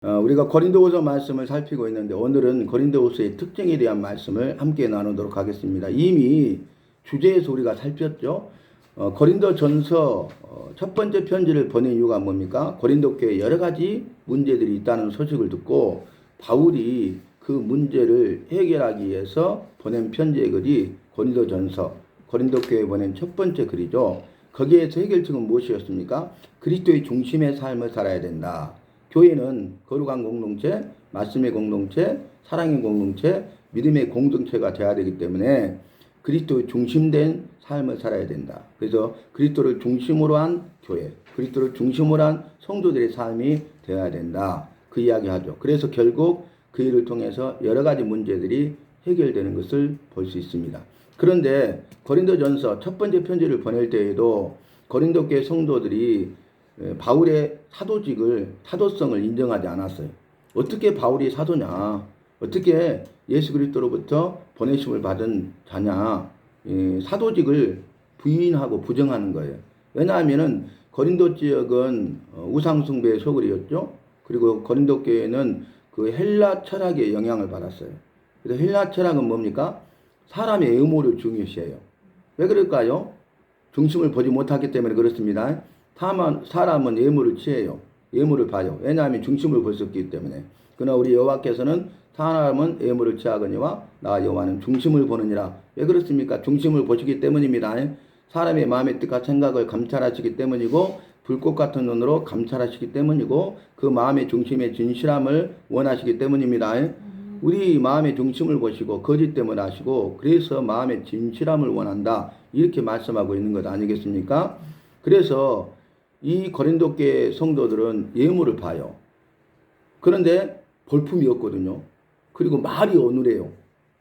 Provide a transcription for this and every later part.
우리가 고린도후서 말씀을 살피고 있는데 오늘은 고린도후서의 특징에 대한 말씀을 함께 나누도록 하겠습니다. 이미 주제에서 우리가 살폈죠. 고린도전서 첫 번째 편지를 보낸 이유가 뭡니까? 고린도 교회에 여러 가지 문제들이 있다는 소식을 듣고 바울이 그 문제를 해결하기 위해서 보낸 편지의 글이 고린도전서, 고린도 교회에 보낸 첫 번째 글이죠. 거기에서 해결책은 무엇이었습니까? 그리스도의 중심의 삶을 살아야 된다. 교회는 거룩한 공동체, 말씀의 공동체, 사랑의 공동체, 믿음의 공동체가 되어야 되기 때문에 그리스도의 중심된 삶을 살아야 된다. 그래서 그리스도를 중심으로 한 교회, 그리스도를 중심으로 한 성도들의 삶이 되어야 된다. 그 이야기하죠. 그래서 결국 그 일을 통해서 여러 가지 문제들이 해결되는 것을 볼 수 있습니다. 그런데 고린도전서 첫 번째 편지를 보낼 때에도 고린도 교회 성도들이 바울의 사도성을 인정하지 않았어요. 어떻게 바울이 사도냐? 어떻게 예수 그리스도로부터 보내심을 받은 자냐? 사도직을 부인하고 부정하는 거예요. 왜냐하면은 고린도 지역은 우상 숭배의 소굴이었죠. 그리고 고린도 교회는 그 헬라 철학의 영향을 받았어요. 그래서 헬라 철학은 뭡니까? 사람의 의무를 중요시해요. 왜 그럴까요? 중심을 보지 못하기 때문에 그렇습니다. 다만 사람은 예물을 취해요. 예물을 봐요. 왜냐하면 중심을 볼 수 없기 때문에. 그러나 우리 여호와께서는 사람은 예물을 취하거니와 나 여호와는 중심을 보느니라. 왜 그렇습니까? 중심을 보시기 때문입니다. 사람의 마음의 뜻과 생각을 감찰하시기 때문이고 불꽃 같은 눈으로 감찰하시기 때문이고 그 마음의 중심의 진실함을 원하시기 때문입니다. 우리 마음의 중심을 보시고 거짓됨을 아시고 그래서 마음의 진실함을 원한다. 이렇게 말씀하고 있는 것 아니겠습니까? 그래서 이 고린도 교회 성도들은 예물을 봐요. 그런데 볼품이 없거든요. 그리고 말이 어눌해요.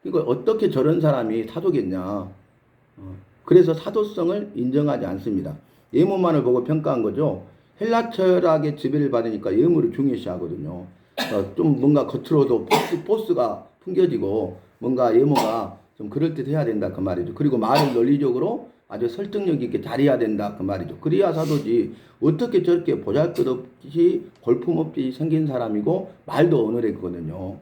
그러니까 어떻게 저런 사람이 사도겠냐. 그래서 사도성을 인정하지 않습니다. 예물만을 보고 평가한 거죠. 헬라 철학의 지배를 받으니까 예물을 중요시하거든요. 좀 뭔가 겉으로도 포스가 풍겨지고 뭔가 예모가 좀 그럴듯해야 된다 그 말이죠. 그리고 말을 논리적으로 아주 설득력 있게 잘해야 된다 그 말이죠. 그래야 사도지 어떻게 저렇게 보잘것없이 볼품없이 생긴 사람이고 말도 어눌했거든요.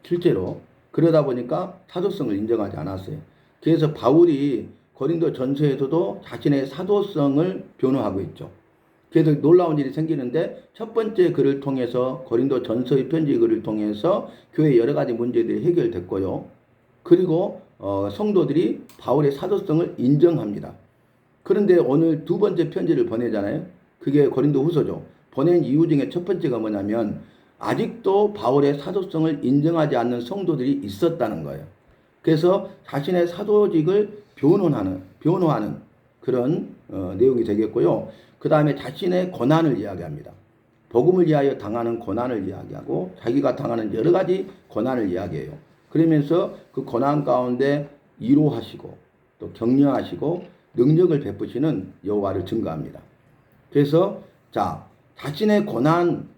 실제로 그러다 보니까 사도성을 인정하지 않았어요. 그래서 바울이 고린도 전서에서도 자신의 사도성을 변호하고 있죠. 그래서 놀라운 일이 생기는데 첫 번째 글을 통해서 고린도 전서의 편지 글을 통해서 교회의 여러 가지 문제들이 해결됐고요. 그리고 성도들이 바울의 사도성을 인정합니다. 그런데 오늘 두 번째 편지를 보내잖아요. 그게 고린도 후서죠. 보낸 이유 중에 첫 번째가 뭐냐면 아직도 바울의 사도성을 인정하지 않는 성도들이 있었다는 거예요. 그래서 자신의 사도직을 변호하는 그런 내용이 되겠고요. 그 다음에 자신의 고난을 이야기합니다. 복음을 위하여 당하는 고난을 이야기하고 자기가 당하는 여러 가지 고난을 이야기해요. 그러면서 그 고난 가운데 위로하시고 또 격려하시고 능력을 베푸시는 여호와를 증거합니다. 그래서 자신의 고난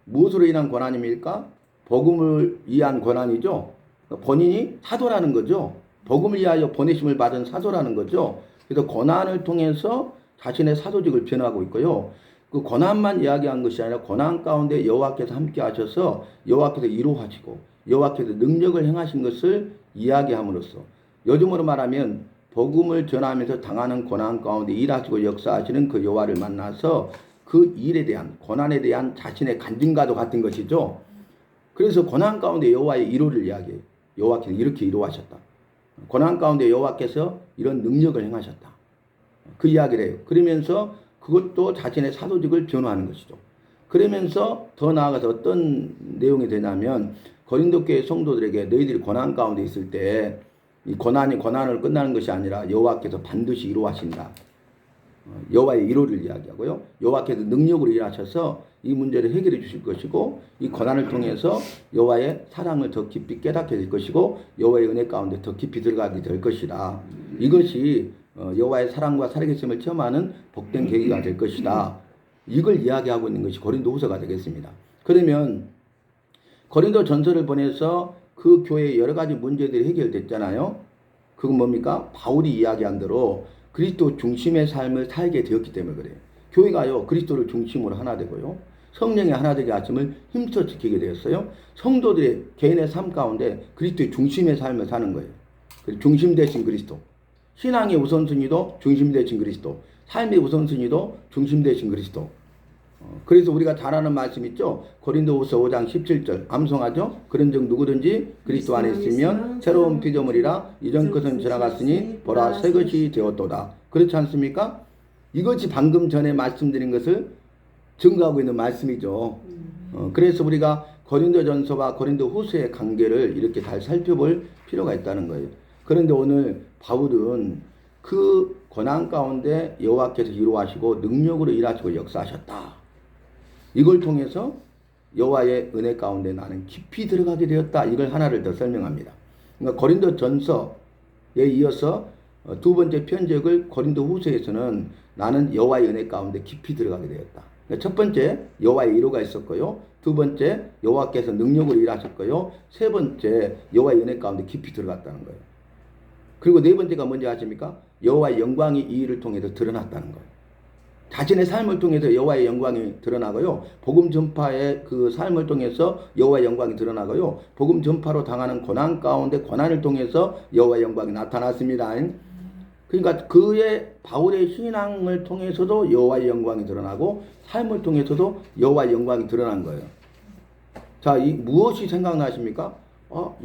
무엇으로 인한 고난입니까? 복음을 위한 고난이죠. 본인이 사도라는 거죠. 복음을 위하여 보내심을 받은 사도라는 거죠. 그래서 고난을 통해서 자신의 사도직을 변화하고 있고요. 그 고난만 이야기한 것이 아니라 고난 가운데 여호와께서 함께 하셔서 여호와께서 위로하시고 여호와께서 능력을 행하신 것을 이야기함으로써 요즘으로 말하면 복음을 전하면서 당하는 고난 가운데 일하시고 역사하시는 그 여호와를 만나서 그 일에 대한 고난에 대한 자신의 간증과도 같은 것이죠. 그래서 고난 가운데 여호와의 위로를 이야기해요. 여호와께서 이렇게 위로하셨다. 고난 가운데 여호와께서 이런 능력을 행하셨다. 그 이야기를 해요. 그러면서 그것도 자신의 사도직을 변호하는 것이죠. 그러면서 더 나아가서 어떤 내용이 되냐면 고린도 교회 성도들에게 너희들이 고난 가운데 있을 때 이 고난이 고난으로 끝나는 것이 아니라 여호와께서 반드시 위로하신다. 여호와의 위로를 이야기하고요. 여호와께서 능력으로 일하셔서 이 문제를 해결해 주실 것이고 이 고난을 통해서 여호와의 사랑을 더 깊이 깨닫게 될 것이고 여호와의 은혜 가운데 더 깊이 들어가게 될 것이다. 이것이 여호와의 사랑과 살아계심을 체험하는 복된 계기가 될 것이다. 이걸 이야기하고 있는 것이 고린도 후서가 되겠습니다. 그러면 고린도 전서를 보내서 그 교회의 여러 가지 문제들이 해결됐잖아요. 그건 뭡니까? 바울이 이야기한 대로 그리스도 중심의 삶을 살게 되었기 때문에 그래요. 교회가요 그리스도를 중심으로 하나 되고요. 성령의 하나 되게 하심을 힘써 지키게 되었어요. 성도들의 개인의 삶 가운데 그리스도의 중심의 삶을 사는 거예요. 중심 되신 그리스도. 신앙의 우선순위도 중심 되신 그리스도. 삶의 우선순위도 중심 되신 그리스도. 그래서 우리가 잘 아는 말씀 있죠. 고린도후서 5장 17절 암송하죠. 그런즉 누구든지 그리스도 안에 있으면 새로운 피조물이라 이전 것은 지나갔으니 보라 새 것이 되었도다. 그렇지 않습니까? 이것이 방금 전에 말씀드린 것을 증거하고 있는 말씀이죠. 그래서 우리가 고린도전서와 고린도후서의 관계를 이렇게 잘 살펴볼 필요가 있다는 거예요. 그런데 오늘 바울은 그 고난 가운데 여호와께서 이루하시고 능력으로 일하시고 역사하셨다. 이걸 통해서 여호와의 은혜 가운데 나는 깊이 들어가게 되었다. 이걸 하나를 더 설명합니다. 그러니까 고린도전서에 이어서 두 번째 편적을 고린도후서에서는 나는 여호와의 은혜 가운데 깊이 들어가게 되었다. 그러니까 첫 번째 여호와의 위로가 있었고요. 두 번째 여호와께서 능력으로 일하셨고요. 세 번째 여호와의 은혜 가운데 깊이 들어갔다는 거예요. 그리고 네 번째가 뭔지 아십니까? 여호와의 영광이 이 일을 통해서 드러났다는 거예요. 자신의 삶을 통해서 여호와의 영광이 드러나고요. 복음 전파의 그 삶을 통해서 여호와의 영광이 드러나고요. 복음 전파로 당하는 고난 가운데 고난을 통해서 여호와의 영광이 나타났습니다. 그러니까 그의 바울의 신앙을 통해서도 여호와의 영광이 드러나고 삶을 통해서도 여호와의 영광이 드러난 거예요. 자, 이 무엇이 생각나십니까?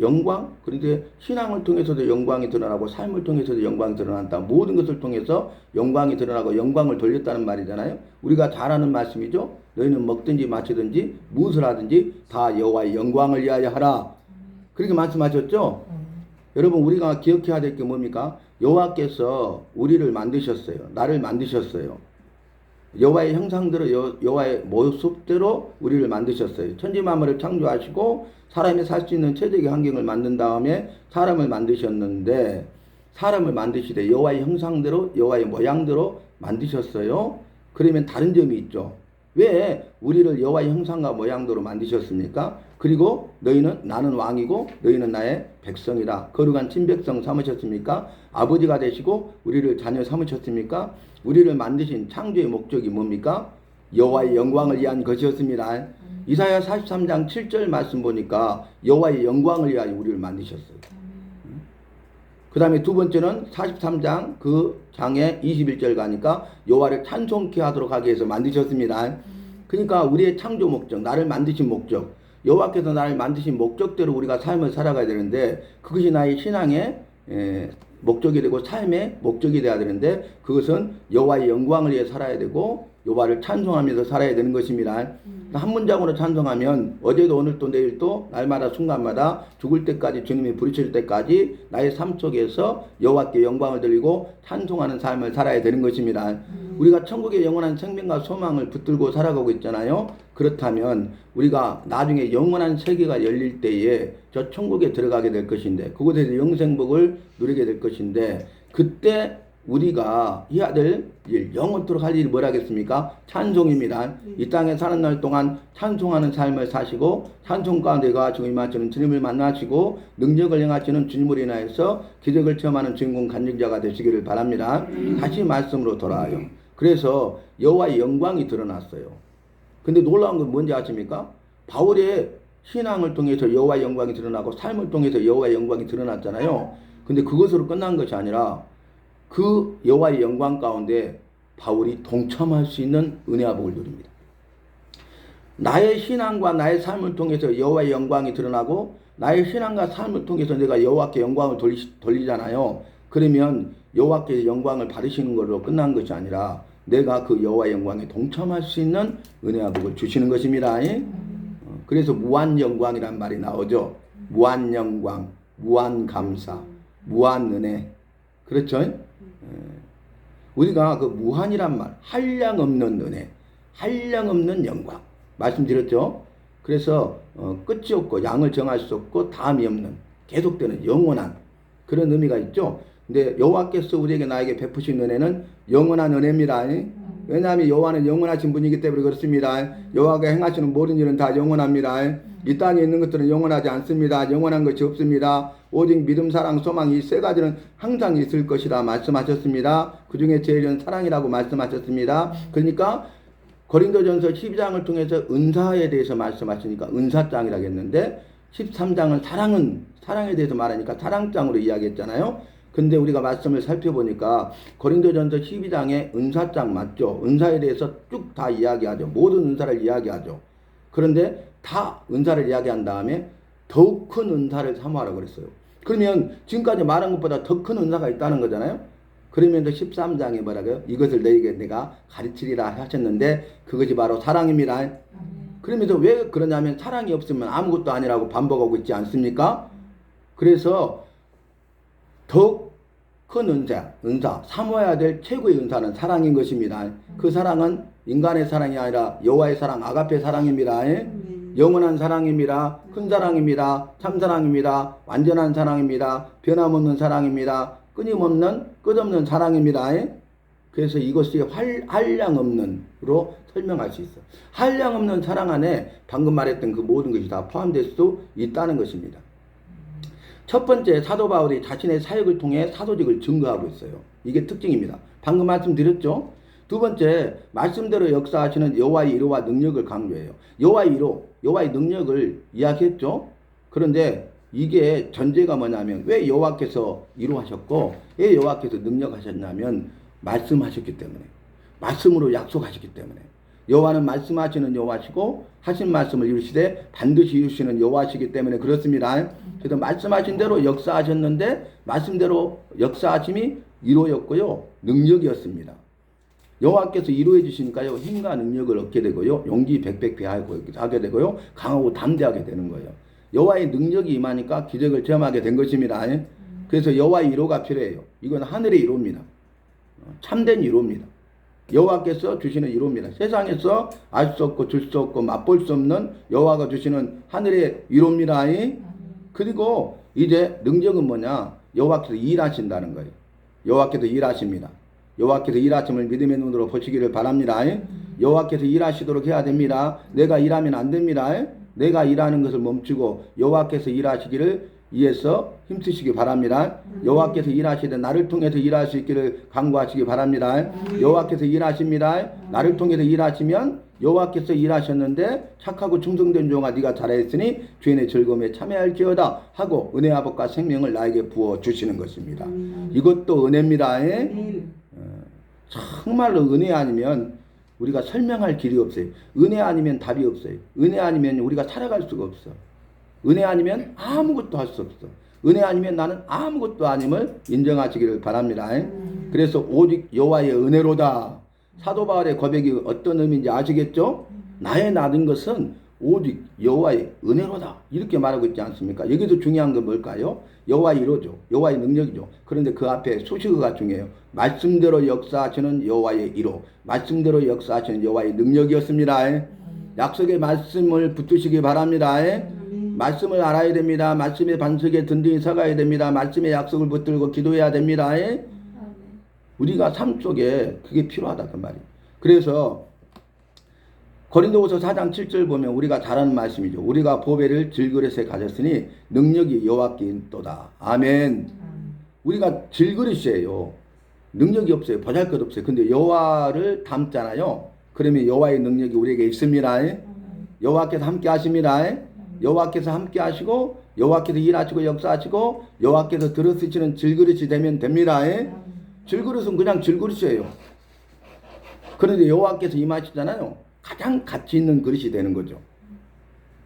영광? 그런데 신앙을 통해서도 영광이 드러나고 삶을 통해서도 영광이 드러난다. 모든 것을 통해서 영광이 드러나고 영광을 돌렸다는 말이잖아요. 우리가 잘 아는 말씀이죠. 너희는 먹든지 마시든지 무엇을 하든지 다 여호와의 영광을 위하여 하라. 그렇게 말씀하셨죠. 여러분 우리가 기억해야 될 게 뭡니까? 여호와께서 우리를 만드셨어요. 나를 만드셨어요. 여호와의 형상대로 여호와의 모습대로 우리를 만드셨어요. 천지만물을 창조하시고 사람이 살 수 있는 최적의 환경을 만든 다음에 사람을 만드셨는데 사람을 만드시되 여호와의 형상대로 여호와의 모양대로 만드셨어요. 그러면 다른 점이 있죠. 왜 우리를 여호와의 형상과 모양대로 만드셨습니까? 그리고 너희는 나는 왕이고 너희는 나의 백성이라 거룩한 친백성 삼으셨습니까? 아버지가 되시고 우리를 자녀 삼으셨습니까? 우리를 만드신 창조의 목적이 뭡니까? 여호와의 영광을 위한 것이었습니다. 이사야 43장 7절 말씀 보니까 여호와의 영광을 위하여 우리를 만드셨어요. 그 다음에 두 번째는 43장 그 장에 21절 가니까 여호와를 찬송케 하도록 하기 위해서 만드셨습니다. 그러니까 우리의 창조 목적, 나를 만드신 목적, 여호와께서 나를 만드신 목적대로 우리가 삶을 살아가야 되는데 그것이 나의 신앙의 목적이 되고 삶의 목적이 되어야 되는데 그것은 여호와의 영광을 위해 살아야 되고 여호와를 찬송하면서 살아야 되는 것입니다. 한 문장으로 찬송하면 어제도 오늘도 내일도 날마다 순간마다 죽을 때까지 주님이 부르실 때까지 나의 삶 속에서 여호와께 영광을 돌리고 찬송하는 삶을 살아야 되는 것입니다. 우리가 천국의 영원한 생명과 소망을 붙들고 살아가고 있잖아요. 그렇다면 우리가 나중에 영원한 세계가 열릴 때에 저 천국에 들어가게 될 것인데 그곳에서 영생복을 누리게 될 것인데 그때 우리가 해야 될 일, 영원토록 할 일이 뭐라겠습니까? 찬송입니다. 이 땅에 사는 날 동안 찬송하는 삶을 사시고 찬송 가운데 가지고 임하시는 주님을 만나시고 능력을 행하시는 주님으로 인하여서 기적을 체험하는 주인공 간증자가 되시기를 바랍니다. 다시 말씀으로 돌아와요. 그래서 여호와의 영광이 드러났어요. 근데 놀라운 건 뭔지 아십니까? 바울의 신앙을 통해서 여호와의 영광이 드러나고 삶을 통해서 여호와의 영광이 드러났잖아요. 근데 그것으로 끝난 것이 아니라 그 여호와의 영광 가운데 바울이 동참할 수 있는 은혜와 복을 누립니다. 나의 신앙과 나의 삶을 통해서 여호와의 영광이 드러나고 나의 신앙과 삶을 통해서 내가 여호와께 영광을 돌리잖아요. 그러면 여호와께 영광을 받으시는 걸로 끝난 것이 아니라 내가 그 여호와의 영광에 동참할 수 있는 은혜와 복을 주시는 것입니다. 그래서 무한 영광이란 말이 나오죠. 무한 영광, 무한 감사, 무한 은혜. 그렇죠? 우리가 그 무한이란 말, 한량 없는 은혜, 한량 없는 영광 말씀드렸죠. 그래서 끝이 없고 양을 정할 수 없고 다음이 없는 계속되는 영원한 그런 의미가 있죠. 근데 여호와께서 우리에게 나에게 베푸신 은혜는 영원한 은혜입니다. 왜냐하면 여호와는 영원하신 분이기 때문에 그렇습니다. 여호와가 행하시는 모든 일은 다 영원합니다. 이 땅에 있는 것들은 영원하지 않습니다. 영원한 것이 없습니다. 오직 믿음, 사랑, 소망 이 세 가지는 항상 있을 것이라 말씀하셨습니다. 그 중에 제일은 사랑이라고 말씀하셨습니다. 그러니까 고린도전서 12장을 통해서 은사에 대해서 말씀하시니까 은사장이라고 했는데 13장은 사랑에 대해서 말하니까 사랑장으로 이야기했잖아요. 근데 우리가 말씀을 살펴보니까 고린도전서 12장에 은사장 맞죠? 은사에 대해서 쭉 다 이야기하죠. 모든 은사를 이야기하죠. 그런데 다 은사를 이야기한 다음에 더욱 큰 은사를 사모하라고 그랬어요. 그러면 지금까지 말한 것보다 더 큰 은사가 있다는 거잖아요. 그러면서 13장에 뭐라고요? 이것을 너에게 내가 가르치리라 하셨는데 그것이 바로 사랑입니다. 그러면서 왜 그러냐면 사랑이 없으면 아무것도 아니라고 반복하고 있지 않습니까? 그래서 더욱 큰 은사, 사모해야 될 최고의 은사는 사랑인 것입니다. 그 사랑은 인간의 사랑이 아니라 여호와의 사랑, 아가페 사랑입니다. 영원한 사랑입니다. 큰 사랑입니다. 참 사랑입니다. 완전한 사랑입니다. 변함없는 사랑입니다. 끊임없는 끝없는 사랑입니다. 그래서 이것이 한량없는으로 설명할 수 있어요. 한량없는 사랑 안에 방금 말했던 그 모든 것이 다 포함될 수 있다는 것입니다. 첫 번째, 사도 바울이 자신의 사역을 통해 사도직을 증거하고 있어요. 이게 특징입니다. 방금 말씀드렸죠. 두 번째, 말씀대로 역사하시는 여호와의 이로와 능력을 강조해요. 여호와의 이로, 여호와의 능력을 이야기했죠. 그런데 이게 전제가 뭐냐면 왜 여호와께서 이루하셨고 왜 여호와께서 능력하셨냐면 말씀하셨기 때문에, 말씀으로 약속하셨기 때문에. 여호와는 말씀하시는 여호와시고 하신 말씀을 이루시되 반드시 이루시는 여호와시기 때문에 그렇습니다. 그래서 말씀하신 대로 역사하셨는데 말씀대로 역사하심이 이루어졌고요, 능력이었습니다. 여호와께서 이루어 주시니까요, 힘과 능력을 얻게 되고요, 용기 백백히 하게 되고요, 강하고 담대하게 되는 거예요. 여호와의 능력이 임하니까 기적을 체험하게 된 것입니다. 그래서 여호와의 이로가 필요해요. 이건 하늘의 이로입니다. 참된 이로입니다. 여호와께서 주시는 이로입니다. 세상에서 알 수 없고 줄 수 없고 맛볼 수 없는 여호와가 주시는 하늘의 이로입니다. 그리고 이제 능력은 뭐냐? 여호와께서 일하신다는 거예요. 여호와께서 일하십니다. 여호와께서 일하심을 믿음의 눈으로 보시기를 바랍니다. 여호와께서 일하시도록 해야 됩니다. 내가 일하면 안 됩니다. 내가 일하는 것을 멈추고 여호와께서 일하시기를 위해서 힘쓰시기 바랍니다. 여호와께서 일하시되 나를 통해서 일할 수 있기를 간구하시기 바랍니다. 여호와께서 일하십니다. 나를 통해서 일하시면 여호와께서 일하셨는데 착하고 충성된 종아 네가 잘했으니 주인의 즐거움에 참여할지어다 하고 은혜 아복과 생명을 나에게 부어 주시는 것입니다. 이것도 은혜입니다. 정말로 은혜 아니면 우리가 설명할 길이 없어요. 은혜 아니면 답이 없어요. 은혜 아니면 우리가 살아갈 수가 없어. 은혜 아니면 아무것도 할 수 없어. 은혜 아니면 나는 아무것도 아님을 인정하시기를 바랍니다. 그래서 오직 여호와의 은혜로다. 사도 바울의 고백이 어떤 의미인지 아시겠죠? 나의 나된 것은 오직 여호와의 은혜로다. 이렇게 말하고 있지 않습니까? 여기도 중요한 건 뭘까요? 여호와의 이로죠. 여호와의 능력이죠. 그런데 그 앞에 수식어가 중요해요. 말씀대로 역사하시는 여호와의 이로. 말씀대로 역사하시는 여호와의 능력이었습니다. 약속의 말씀을 붙드시기 바랍니다. 말씀을 알아야 됩니다. 말씀의 반석에 든든히 서가야 됩니다. 말씀의 약속을 붙들고 기도해야 됩니다. 우리가 삶 속에 그게 필요하다 그 말이에요. 그래서 고린도후서 4장 7절 보면 우리가 잘 아는 말씀이죠. 우리가 보배를 질그릇에 가졌으니 능력이 여호와께 있도다. 아멘. 우리가 질그릇이에요. 능력이 없어요. 보잘것 없어요. 근데 여호와를 담잖아요. 그러면 여호와의 능력이 우리에게 있습니다. 여호와께서 함께 하십니다. 여호와께서 함께 하시고 여호와께서 일하시고 역사하시고 여호와께서 들어쓰시는 질그릇이 되면 됩니다. 질그릇은 그냥 질그릇이에요. 그런데 여호와께서 임하시잖아요. 가장 가치 있는 그릇이 되는 거죠.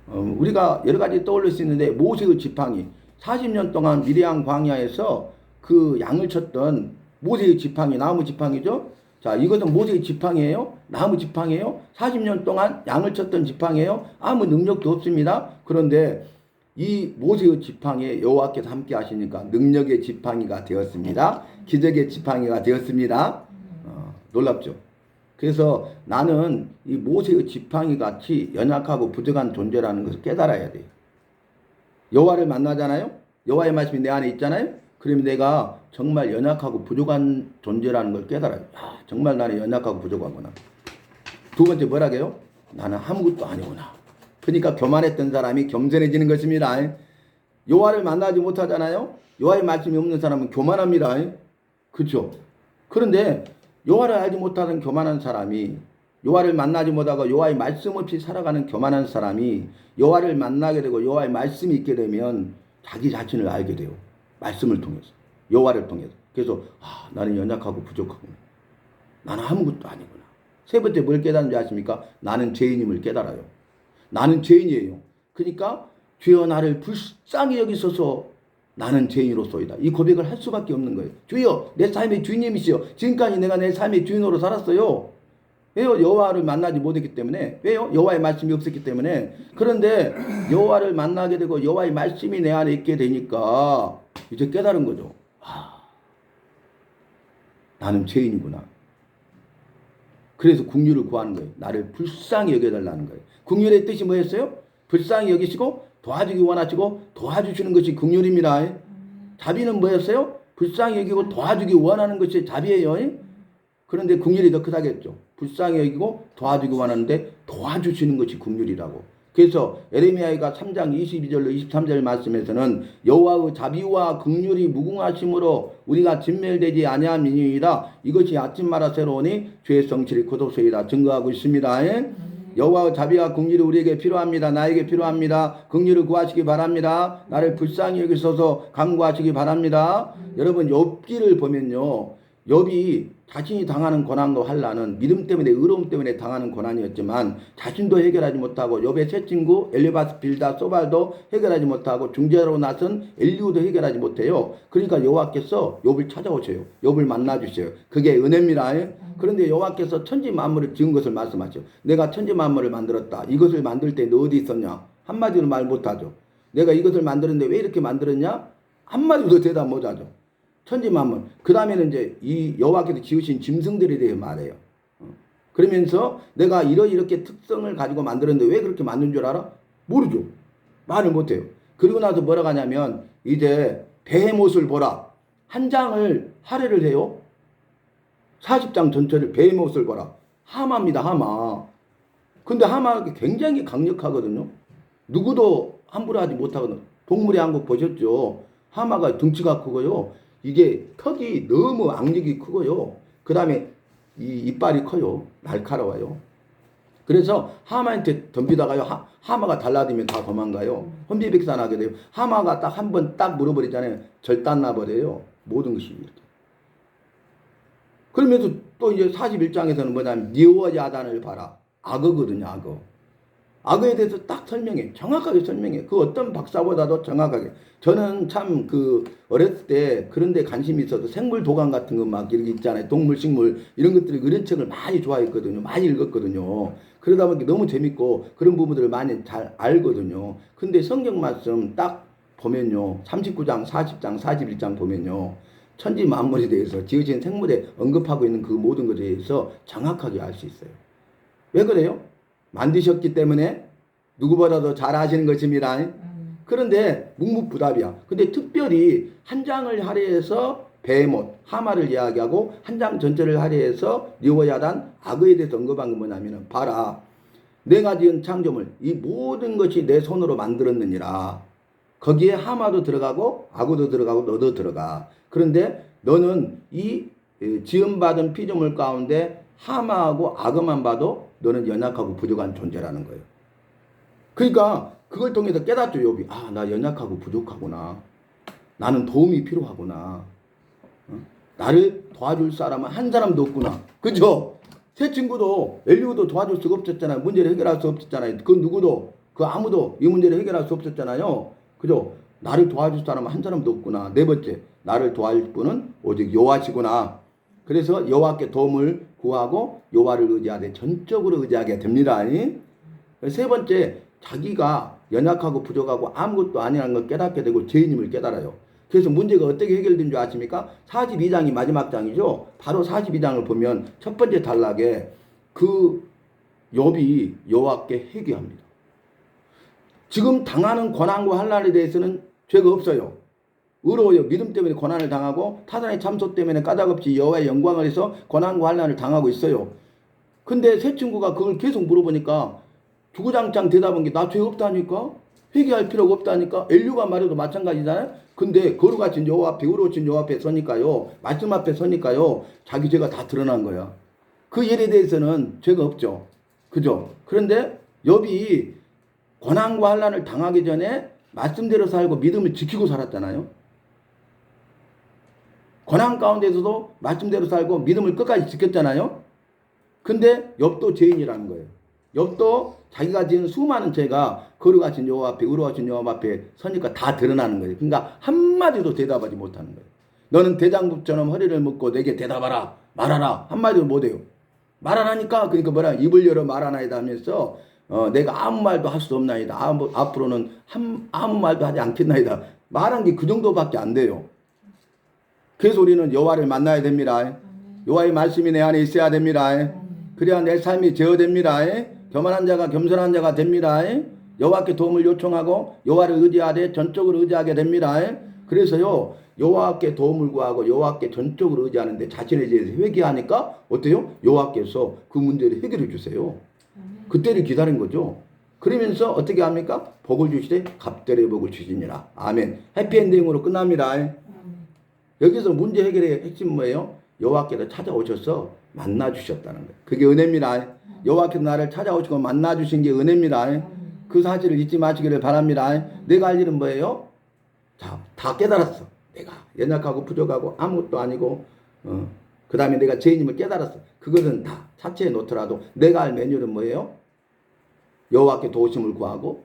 우리가 여러 가지 떠올릴 수 있는데 모세의 지팡이 40년 동안 미디안 광야에서 그 양을 쳤던 모세의 지팡이, 나무 지팡이죠. 자, 이것은 모세의 지팡이에요. 나무 지팡이에요. 40년 동안 양을 쳤던 지팡이에요. 아무 능력도 없습니다. 그런데 이 모세의 지팡이에 여호와께서 함께 하시니까 능력의 지팡이가 되었습니다. 기적의 지팡이가 되었습니다. 놀랍죠. 그래서 나는 이 모세의 지팡이 같이 연약하고 부족한 존재라는 것을 깨달아야 돼요. 여호와를 만나잖아요. 여호와의 말씀이 내 안에 있잖아요. 그러면 내가 정말 연약하고 부족한 존재라는 걸 깨달아요. 야, 정말 나는 연약하고 부족하구나. 두 번째 뭐라고요? 나는 아무것도 아니구나. 그러니까 교만했던 사람이 겸손해지는 것입니다. 여호와를 만나지 못하잖아요. 여호와의 말씀이 없는 사람은 교만합니다. 그렇죠? 그런데 여호와를 알지 못하는 교만한 사람이 여호와를 만나지 못하고 여호와의 말씀 없이 살아가는 교만한 사람이 여호와를 만나게 되고 여호와의 말씀이 있게 되면 자기 자신을 알게 돼요. 말씀을 통해서, 여호와를 통해서. 그래서 나는 연약하고 부족하구나. 나는 아무것도 아니구나. 세 번째 뭘 깨닫는지 아십니까? 나는 죄인임을 깨달아요. 나는 죄인이에요. 그러니까 주여 나를 불쌍히 여기소서 나는 죄인으로서이다. 이 고백을 할 수밖에 없는 거예요. 주여 내 삶의 주인님이시여. 지금까지 내가 내 삶의 주인으로 살았어요. 왜요? 여호와를 만나지 못했기 때문에. 왜요? 여호와의 말씀이 없었기 때문에. 그런데 여호와를 만나게 되고 여호와의 말씀이 내 안에 있게 되니까 이제 깨달은 거죠. 나는 죄인이구나. 그래서 긍휼을 구하는 거예요. 나를 불쌍히 여겨달라는 거예요. 긍휼의 뜻이 뭐였어요? 불쌍히 여기시고 도와주기 원하시고 도와주시는 것이 긍휼입니다. 자비는 뭐였어요? 불쌍히 여기고 도와주기 원하는 것이 자비예요. 그런데 긍휼이 더 크다겠죠. 불쌍히 여기고 도와주기 원하는데 도와주시는 것이 긍휼이라고. 그래서 에레미야가 3장 22절로 23절 말씀에서는 여호와의 자비와 긍휼이 무궁하심으로 우리가 진멸되지 아니함이니이다. 이것이 아침마다 새로우니 죄의 성질이 곧없소이다. 증거하고 있습니다. 여호와의 자비와 긍휼이 우리에게 필요합니다. 나에게 필요합니다. 긍휼을 구하시기 바랍니다. 나를 불쌍히 여기소서 간구하시기 바랍니다. 여러분 욥기를 보면요. 욥이 자신이 당하는 고난과 환난은 믿음 때문에 의로움 때문에 당하는 고난이었지만 자신도 해결하지 못하고 욥의 세 친구 엘리바스 빌다 소발도 해결하지 못하고 중재로 나선 엘리후도 해결하지 못해요. 그러니까 여호와께서 욥을 찾아오셔요. 욥을 만나주셔요. 그게 은혜입니다. 그런데 여호와께서 천지 만물을 지은 것을 말씀하죠. 내가 천지 만물을 만들었다. 이것을 만들 때 너 어디 있었냐? 한마디로 말 못하죠. 내가 이것을 만들었는데 왜 이렇게 만들었냐? 한마디도 대답 못하죠. 천지만물. 그 다음에는 이제 이 여호와께서 지으신 짐승들에 대해 말해요. 그러면서 내가 이렇게 특성을 가지고 만들었는데 왜 그렇게 만든 줄 알아? 모르죠. 말을 못해요. 그리고 나서 뭐라고 하냐면 이제 베헤못을 보라. 한 장을 할애를 해요. 40장 전체를 베헤못을 보라. 하마입니다. 하마. 근데 하마가 굉장히 강력하거든요. 누구도 함부로 하지 못하거든요. 동물의 왕국 보셨죠? 하마가 등치가 크고요. 이게 턱이 너무 악력이 크고요. 그 다음에 이 이빨이 커요. 날카로워요. 그래서 하마한테 덤비다가요. 하마가 달라들면 다 도망가요. 혼비백산하게 돼요. 하마가 딱 한 번 딱 물어버리잖아요. 절단 나버려요. 모든 것이 이렇게. 그러면서 또 이제 41장에서는 뭐냐면 여호와야단을 봐라. 악어거든요. 악어. 악어에 대해서 딱 설명해. 정확하게 설명해. 그 어떤 박사보다도 정확하게. 저는 참 어렸을 때 그런 데 관심이 있어서 생물 도감 같은 거 막 이렇게 있잖아요. 동물, 식물 이런 것들이 그런 책을 많이 좋아했거든요. 많이 읽었거든요. 그러다 보니까 너무 재밌고 그런 부분들을 많이 잘 알거든요. 근데 성경 말씀 딱 보면요. 39장, 40장, 41장 보면요. 천지 만물에 대해서 지어진 생물에 언급하고 있는 그 모든 것에 대해서 정확하게 알 수 있어요. 왜 그래요? 만드셨기 때문에 누구보다도 잘 아시는 것입니다. 그런데 묵묵부답이야. 근데 특별히 한 장을 할애해서 베헤못, 하마를 이야기하고 한 장 전체를 할애해서 여호와야단, 악어에 대해서 언급한 건 뭐냐면 봐라. 내가 지은 창조물 이 모든 것이 내 손으로 만들었느니라. 거기에 하마도 들어가고 악어도 들어가고 너도 들어가. 그런데 너는 이 지음받은 피조물 가운데 하마하고 악어만 봐도 너는 연약하고 부족한 존재라는 거예요. 그러니까 그걸 통해서 깨닫죠. 욥이. 나 연약하고 부족하구나. 나는 도움이 필요하구나. 나를 도와줄 사람은 한 사람도 없구나. 그죠? 새 친구도 엘리후도 도와줄 수가 없었잖아요. 문제를 해결할 수 없었잖아요. 그 누구도 아무도 이 문제를 해결할 수 없었잖아요. 그죠? 나를 도와줄 사람은 한 사람도 없구나. 네 번째, 나를 도와줄 분은 오직 여호와시구나. 그래서 여호와께 도움을 구하고 여호와를 의지하되 전적으로 의지하게 됩니다. 세 번째, 자기가 연약하고 부족하고 아무것도 아니라는 걸 깨닫게 되고 죄인임을 깨달아요. 그래서 문제가 어떻게 해결된 줄 아십니까? 42장이 마지막 장이죠. 바로 42장을 보면 첫 번째 단락에 그 욥이 여호와께 회개합니다. 지금 당하는 고난과 환난에 대해서는 죄가 없어요. 의로워요. 믿음 때문에 고난을 당하고 타산의 참소 때문에 까닭없이 여호와의 영광을 해서 고난과 환난을 당하고 있어요. 근데 새 친구가 그걸 계속 물어보니까 주구장창 대답한 게 나 죄 없다니까? 회개할 필요가 없다니까? 엘리후가 말해도 마찬가지잖아요? 근데 거룩하신 여호와 앞에 의로우신 여호와 앞에 서니까요. 말씀 앞에 서니까요. 자기 죄가 다 드러난 거야. 그 일에 대해서는 죄가 없죠. 그죠? 그런데 욥이 고난과 환난을 당하기 전에 말씀대로 살고 믿음을 지키고 살았잖아요. 고난 가운데서도 말씀대로 살고 믿음을 끝까지 지켰잖아요. 근데 욥도 죄인이라는 거예요. 욥도 자기가 지은 수많은 죄가 거룩하신 여호와 앞에, 의로하신 여호와 앞에 서니까 다 드러나는 거예요. 그러니까 한마디도 대답하지 못하는 거예요. 너는 대장부처럼 허리를 묶고 내게 대답하라, 말하라. 한마디도 못해요. 말하라니까. 그러니까 뭐라, 입을 열어 말하나이다 하면서 내가 아무 말도 할 수 없나이다. 앞으로는 아무 말도 하지 않겠나이다. 말한 게 그 정도밖에 안 돼요. 그래서 우리는 여호와를 만나야 됩니다. 여호와의 말씀이 내 안에 있어야 됩니다. 그래야 내 삶이 제어됩니다. 교만한 자가 겸손한 자가 됩니다. 여호와께 도움을 요청하고 여호와를 의지하되 전적으로 의지하게 됩니다. 그래서요, 여호와께 도움을 구하고 여호와께 전적으로 의지하는데 자신에 대해서 회개하니까 어때요? 여호와께서 그 문제를 해결해 주세요. 그때를 기다린 거죠. 그러면서 어떻게 합니까? 복을 주시되 갑절의 복을 주시니라. 아멘. 해피엔딩으로 끝납니다. 여기서 문제 해결의 핵심 뭐예요? 여호와께서 찾아오셔서 만나 주셨다는 거예요. 그게 은혜입니다. 여호와께서 나를 찾아오시고 만나 주신 게 은혜입니다. 그 사실을 잊지 마시기를 바랍니다. 내가 할 일은 뭐예요? 다 깨달았어. 내가 연약하고 부족하고 아무것도 아니고 그 다음에 내가 죄인임을 깨달았어. 그것은 다 차체에 놓더라도 내가 할 매뉴얼은 뭐예요? 여호와께 도우심을 구하고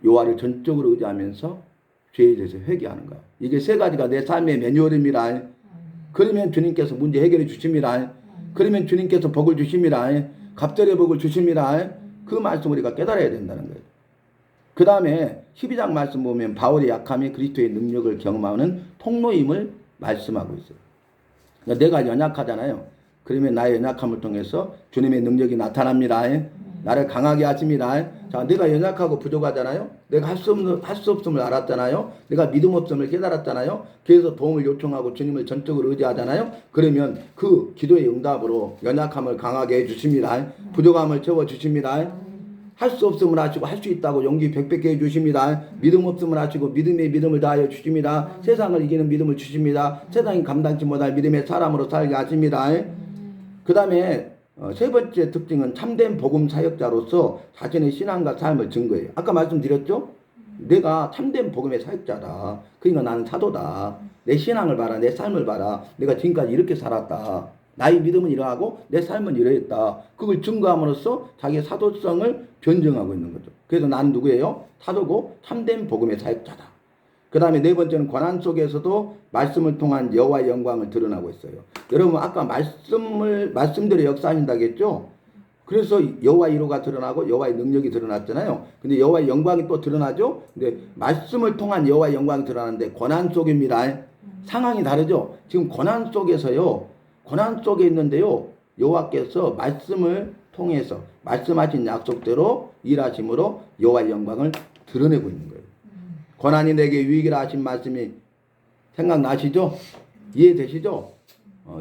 여호와를 전적으로 의지하면서 죄에 대해서 회개하는 거야. 이게 세 가지가 내 삶의 매뉴얼입니다. 그러면 주님께서 문제 해결해 주십니다. 그러면 주님께서 복을 주십니다. 갑절의 복을 주십니다. 그 말씀 우리가 깨달아야 된다는 거예요. 그 다음에 12장 말씀 보면 바울의 약함이 그리스도의 능력을 경험하는 통로임을 말씀하고 있어요. 그러니까 내가 연약하잖아요. 그러면 나의 연약함을 통해서 주님의 능력이 나타납니다. 나를 강하게 하십니다. 자, 내가 연약하고 부족하잖아요. 내가 할 수 없음을 알았잖아요. 내가 믿음 없음을 깨달았잖아요. 그래서 도움을 요청하고 주님을 전적으로 의지하잖아요. 그러면 그 기도의 응답으로 연약함을 강하게 해주십니다. 부족함을 채워주십니다. 할 수 없음을 하시고 할 수 있다고 용기 백백게 해주십니다. 믿음 없음을 하시고 믿음의 믿음을 다하여 주십니다. 세상을 이기는 믿음을 주십니다. 세상이 감당치 못할 믿음의 사람으로 살게 하십니다. 그 다음에 세 번째 특징은 참된 복음 사역자로서 자신의 신앙과 삶을 증거해요. 아까 말씀드렸죠? 내가 참된 복음의 사역자다. 그러니까 나는 사도다. 내 신앙을 봐라. 내 삶을 봐라. 내가 지금까지 이렇게 살았다. 나의 믿음은 이러하고 내 삶은 이러했다. 그걸 증거함으로써 자기의 사도성을 변증하고 있는 거죠. 그래서 나는 누구예요? 사도고 참된 복음의 사역자다. 그 다음에 네 번째는 고난 속에서도 말씀을 통한 여호와의 영광을 드러나고 있어요. 여러분 아까 말씀대로 역사하신다고 했죠? 그래서 여호와의 이로가 드러나고 여호와의 능력이 드러났잖아요. 근데 여호와의 영광이 또 드러나죠? 근데 말씀을 통한 여호와의 영광이 드러나는데 고난 속입니다. 상황이 다르죠? 지금 고난 속에서요. 고난 속에 있는데요. 여호와께서 말씀을 통해서 말씀하신 약속대로 일하심으로 여호와의 영광을 드러내고 있는 거예요. 고난이 내게 유익이라 하신 말씀이 생각나시죠? 이해되시죠?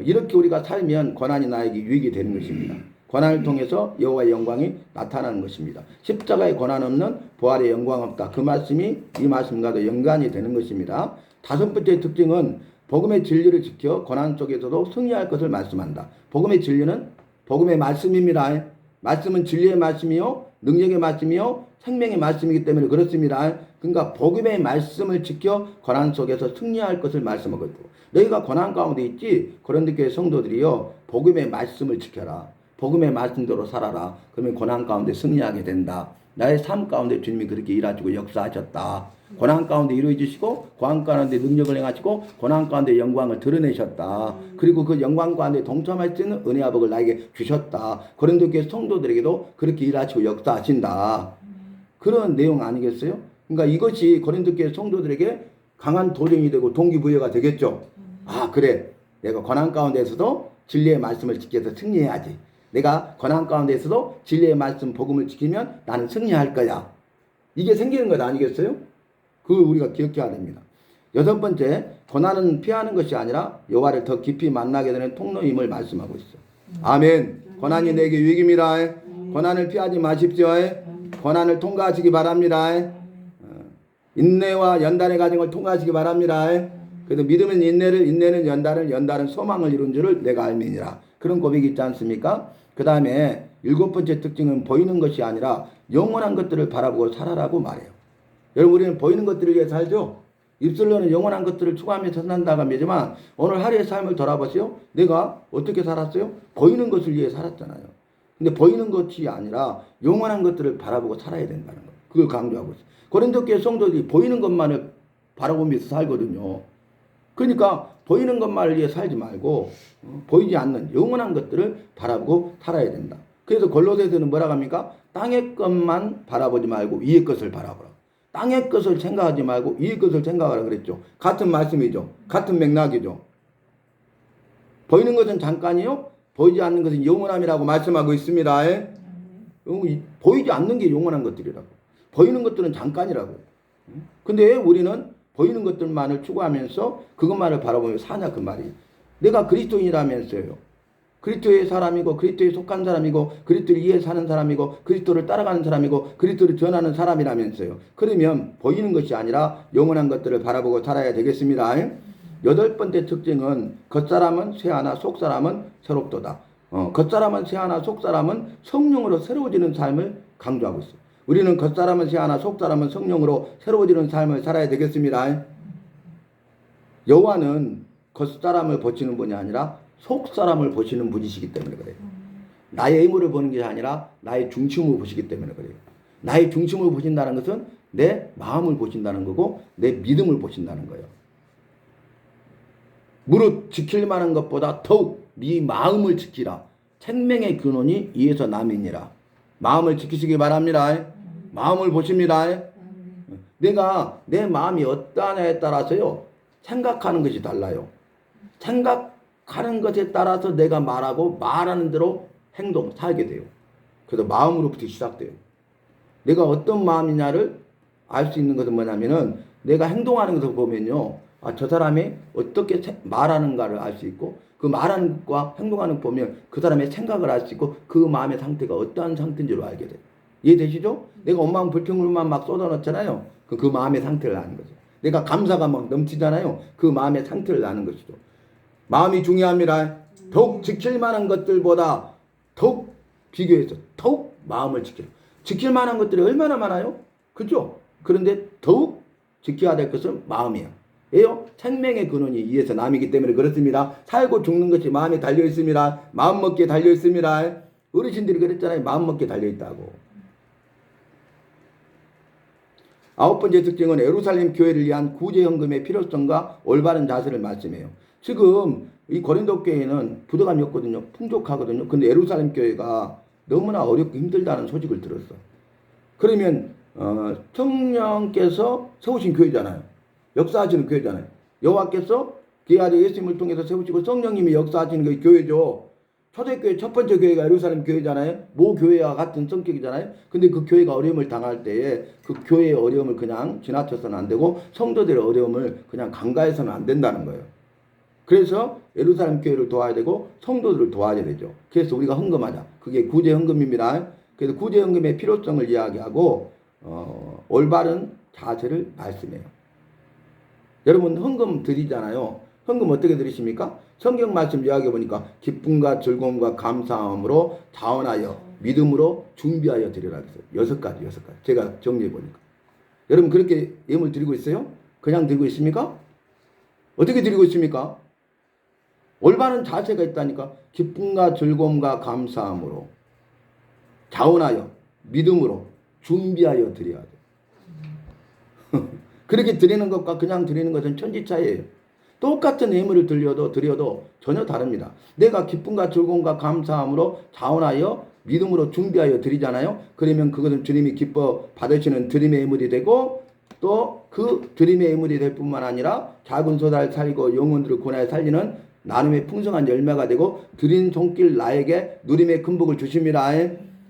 이렇게 우리가 살면 고난이 나에게 유익이 되는 것입니다. 고난을 통해서 여호와의 영광이 나타나는 것입니다. 십자가의 고난 없는 부활의 영광 없다. 그 말씀이 이 말씀과도 연관이 되는 것입니다. 다섯 번째 특징은 복음의 진리를 지켜 고난 속에서도 승리할 것을 말씀한다. 복음의 진리는 복음의 말씀입니다. 말씀은 진리의 말씀이요, 능력의 말씀이요, 생명의 말씀이기 때문에 그렇습니다. 그러니까 복음의 말씀을 지켜 고난 속에서 승리할 것을 말씀하고 있고, 너희가 고난 가운데 있지? 고린도교회 성도들이요, 복음의 말씀을 지켜라. 복음의 말씀대로 살아라. 그러면 고난 가운데 승리하게 된다. 나의 삶 가운데 주님이 그렇게 일하시고 역사하셨다. 고난 가운데 이루어지시고 고난 가운데 능력을 행하시고 고난 가운데 영광을 드러내셨다. 그리고 그 영광 가운데 동참할 수 있는 은혜와 복을 나에게 주셨다. 고린도교회 성도들에게도 그렇게 일하시고 역사하신다. 그런 내용 아니겠어요? 그러니까 이것이 고린도교회 성도들에게 강한 도전이 되고 동기부여가 되겠죠. 아, 그래. 내가 고난 가운데서도 진리의 말씀을 지켜서 승리해야지. 내가 고난 가운데서도 진리의 말씀 복음을 지키면 나는 승리할 거야. 이게 생기는 것 아니겠어요? 그걸 우리가 기억해야 됩니다. 여섯 번째, 고난은 피하는 것이 아니라 여호와를 더 깊이 만나게 되는 통로임을 말씀하고 있어. 아멘. 고난이 내게 유익입니다. 고난을 피하지 마십시오. 고난을 통과하시기 바랍니다. 인내와 연단의 과정을 통과하시기 바랍니다. 그래서 믿음은 인내를, 인내는 연단을, 연단은 소망을 이룬 줄을 내가 알미니라. 그런 고백이 있지 않습니까? 그 다음에 7번째 특징은 보이는 것이 아니라 영원한 것들을 바라보고 살아라고 말해요. 여러분, 우리는 보이는 것들을 위해 살죠? 입술로는 영원한 것들을 추구하면서 산다고 하지만 오늘 하루의 삶을 돌아보세요. 내가 어떻게 살았어요? 보이는 것을 위해 살았잖아요. 근데 보이는 것이 아니라 영원한 것들을 바라보고 살아야 된다는 거예요. 그걸 강조하고 있어요. 고린도 교회 성도들이 보이는 것만을 바라보면서 살거든요. 그러니까 보이는 것만을 위해 살지 말고 보이지 않는 영원한 것들을 바라보고 살아야 된다. 그래서 골로새서는 뭐라고 합니까? 땅의 것만 바라보지 말고 위의 것을 바라보라. 땅의 것을 생각하지 말고 위의 것을 생각하라 그랬죠. 같은 말씀이죠. 같은 맥락이죠. 보이는 것은 잠깐이요. 보이지 않는 것은 영원함이라고 말씀하고 있습니다. 보이지 않는 게 영원한 것들이라고. 보이는 것들은 잠깐이라고. 근데 우리는 보이는 것들만을 추구하면서 그것만을 바라보며 사냐 그 말이에요. 내가 그리스도인이라면서요. 그리스도의 사람이고 그리스도에 속한 사람이고 그리스도를 위해 사는 사람이고 그리스도를 따라가는 사람이고 그리스도를 전하는 사람이라면서요. 그러면 보이는 것이 아니라 영원한 것들을 바라보고 살아야 되겠습니다. 8번째 특징은 겉사람은 쇠하나 속사람은 새롭도다. 겉사람은 쇠하나 속사람은 성령으로 새로워지는 삶을 강조하고 있어요. 우리는 겉사람은 쇠하나 속사람은 성령으로 새로워지는 삶을 살아야 되겠습니다. 여호와는 겉사람을 보시는 분이 아니라 속사람을 보시는 분이시기 때문에 그래요. 나의 외모를 보는 게 아니라 나의 중심을 보시기 때문에 그래요. 나의 중심을 보신다는 것은 내 마음을 보신다는 거고 내 믿음을 보신다는 거예요. 무릇 지킬 만한 것보다 더욱 네 마음을 지키라. 생명의 근원이 이에서 남이니라. 마음을 지키시기 바랍니다. 마음을 보십니다. 내가 내 마음이 어떠하냐에 따라서요. 생각하는 것이 달라요. 생각하는 것에 따라서 내가 말하고 말하는 대로 행동, 살게 돼요. 그래서 마음으로부터 시작돼요. 내가 어떤 마음이냐를 알 수 있는 것은 뭐냐면은 내가 행동하는 것을 보면요. 아, 저 사람이 어떻게 말하는가를 알 수 있고 그 말하는 것과 행동하는 것 보면 그 사람의 생각을 알 수 있고 그 마음의 상태가 어떠한 상태인지를 알게 돼요. 이해되시죠? 내가 엄마는 불평물만 막 쏟아놓잖아요. 그 마음의 상태를 아는 거죠. 내가 감사가 막 넘치잖아요. 그 마음의 상태를 아는 것이죠. 마음이 중요합니다. 더욱 지킬 만한 것들보다 더욱 비교해서 더욱 마음을 지키라. 지킬 만한 것들이 얼마나 많아요? 그죠? 그런데 더욱 지켜야 될 것은 마음이에요. 왜요? 생명의 근원이 이에서 남이기 때문에 그렇습니다. 살고 죽는 것이 마음에 달려 있습니다. 마음 먹기에 달려 있습니다. 어르신들이 그랬잖아요. 마음 먹기에 달려 있다고. 9번째 특징은 예루살렘 교회를 위한 구제헌금의 필요성과 올바른 자세를 말씀해요. 지금 이 고린도 교회는 부도감이 없거든요. 풍족하거든요. 근데 예루살렘 교회가 너무나 어렵고 힘들다는 소식을 들었어. 그러면 성령께서 세우신 교회잖아요. 역사하시는 교회잖아요. 여호와께서 그의 아들 예수님을 통해서 세우시고 성령님이 역사하시는 그 교회죠. 초대교회 첫 번째 교회가 예루살렘 교회잖아요. 모 교회와 같은 성격이잖아요. 근데 그 교회가 어려움을 당할 때에 그 교회의 어려움을 그냥 지나쳐서는 안 되고 성도들의 어려움을 그냥 간과해서는 안 된다는 거예요. 그래서 예루살렘 교회를 도와야 되고 성도들을 도와야 되죠. 그래서 우리가 헌금하자. 그게 구제 헌금입니다. 그래서 구제 헌금의 필요성을 이야기하고 올바른 자세를 말씀해요. 여러분 헌금 드리잖아요. 헌금 어떻게 드리십니까? 성경 말씀 이야기해 보니까 기쁨과 즐거움과 감사함으로 자원하여 믿음으로 준비하여 드리라 그랬어요. 6가지. 제가 정리해 보니까. 여러분 그렇게 예물 드리고 있어요? 그냥 드리고 있습니까? 어떻게 드리고 있습니까? 올바른 자세가 있다니까. 기쁨과 즐거움과 감사함으로 자원하여 믿음으로 준비하여 드려야 돼. 그렇게 드리는 것과 그냥 드리는 것은 천지차이예요. 똑같은 예물을 드려도 전혀 다릅니다. 내가 기쁨과 즐거움과 감사함으로 자원하여 믿음으로 준비하여 드리잖아요. 그러면 그것은 주님이 기뻐 받으시는 드림의 예물이 되고 또 그 드림의 예물이 될 뿐만 아니라 작은 소다를 살리고 영혼들을 고나에 살리는 나눔의 풍성한 열매가 되고 드린 손길 나에게 누림의 금복을 주십니다.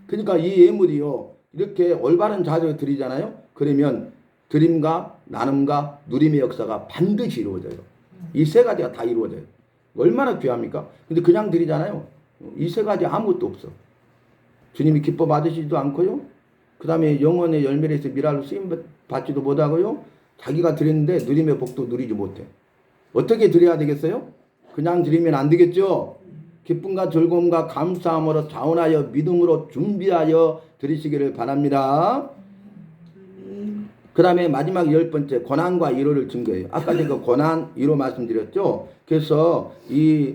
그러니까 이 예물이요. 이렇게 올바른 자세로 드리잖아요. 그러면 드림과 나눔과 누림의 역사가 반드시 이루어져요. 이 세 가지가 다 이루어져요. 얼마나 귀합니까? 근데 그냥 드리잖아요. 이 세 가지 아무것도 없어. 주님이 기뻐 받으시지도 않고요. 그 다음에 영혼의 열매를 해서 미랄로 쓰임 받지도 못하고요. 자기가 드렸는데 누림의 복도 누리지 못해. 어떻게 드려야 되겠어요? 그냥 드리면 안 되겠죠? 기쁨과 즐거움과 감사함으로 자원하여 믿음으로 준비하여 드리시기를 바랍니다. 그 다음에 마지막 10번째 고난과 위로를 증거해요. 아까 제가 고난 위로 말씀드렸죠. 그래서 이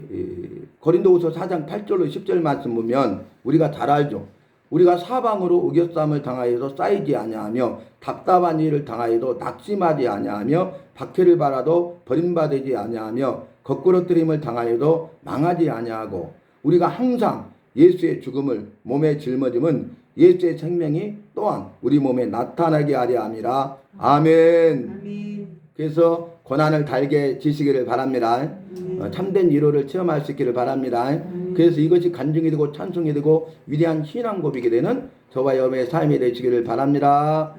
고린도후서 4장 8절로 10절 말씀 보면 우리가 잘 알죠. 우리가 사방으로 우겨싸움을 당하여도 쌓이지 아니하며 답답한 일을 당하여도 낙심하지 아니하며 박해를 받아도 버림받지 아니하며 거꾸러뜨림을 당하여도 망하지 아니하고 우리가 항상 예수의 죽음을 몸에 짊어짐은 예수의 생명이 또한 우리 몸에 나타나게 하려 함이라. 아멘. 그래서 고난을 달게 지시기를 바랍니다. 참된 위로를 체험할 수 있기를 바랍니다. 그래서 이것이 간증이 되고 찬송이 되고 위대한 신앙 고백이 되는 저와 여러분의 삶이 되시기를 바랍니다.